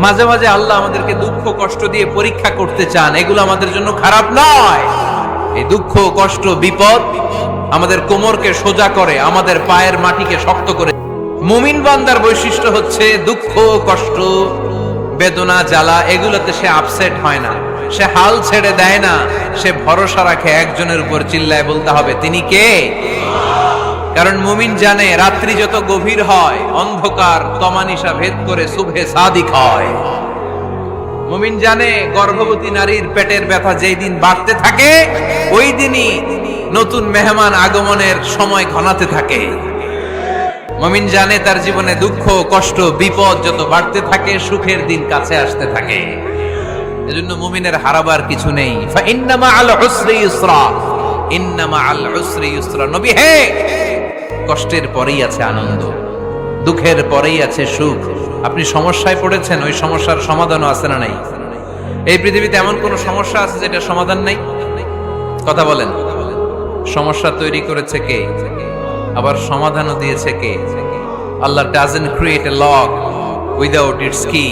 মাঝে মাঝে আল্লাহ আমাদেরকে দুঃখ কষ্ট দিয়ে পরীক্ষা করতে চান, এগুলো আমাদের জন্য খারাপ নয়। এই দুঃখ কষ্ট বিপদ আমাদের কোমরকে সোজা করে, আমাদের পায়ের মাটিকে শক্ত করে। মুমিন বান্দার বৈশিষ্ট্য হচ্ছে দুঃখ কষ্ট বেদনা জ্বালা এগুলোতে সে আপসেট হয় না, সে হাল ছেড়ে দেয় না, সে ভরসা রাখে একজনের উপর, চিল্লায় বলতে হবে তিনি কে। কারণ মুমিন জানে রাত্রি যত গভীর হয় অন্ধকার তমানিসা ভেদ করে সুবহে সাদিক হয়। মুমিন জানে গর্ভবতী নারীর পেটের ব্যথা যেই দিন বাড়তে থাকে ওই দিনই নতুন মেহমান আগমনের সময় ঘনাতে থাকে। মুমিন জানে তার জীবনে দুঃখ কষ্ট বিপদ যত বাড়তে থাকে সুখের দিন কাছে আসতে থাকে। এজন্য মুমিনের হারাবার কিছু নেই। ফা ইন্না মাআল উসরি ইউসরা, ইন্না মাআল উসরি ইউসরা। নবী হে, কষ্টের পরেই আছে আনন্দ, দুঃখের পরেই আছে সুখ। আপনি সমস্যায় পড়েছেন, ওই সমস্যার সমাধানও আছে না নাই? এই পৃথিবীতে এমন কোন সমস্যা আছে যেটা সমাধান নাই? কথা বলেন। সমস্যা তৈরি করেছে কে? আবার সমাধানও দিয়েছে কে? আল্লাহ doesn't create a lock without its key.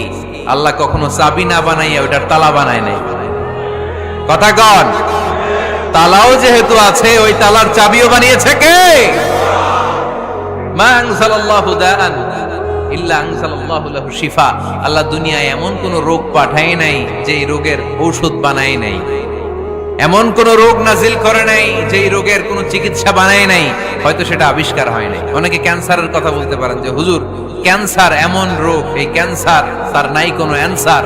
আল্লাহ কখনো চাবি না বানাইয়া ওইটার তালা বানায় নাই। কথা কন। তালাও যেহেতু আছে ওই তালার চাবিও বানিয়েছে কে? মা আনজালাল্লাহু দাআন ইল্লা আনজালাল্লাহু লাহু শিফা। আল্লাহ দুনিয়ায় এমন কোন রোগ পাঠায় নাই যে এই রোগের ঔষধ বানায় নাই, এমন কোন রোগ নাজিল করে নাই যে এই রোগের কোন চিকিৎসা বানায় নাই, হয়তো সেটা আবিষ্কার হয় নাই। অনেকে ক্যান্সারের কথা বলতে পারেন যে হুজুর ক্যান্সার এমন রোগ, এই ক্যান্সার তার নাই কোনো অ্যানসার।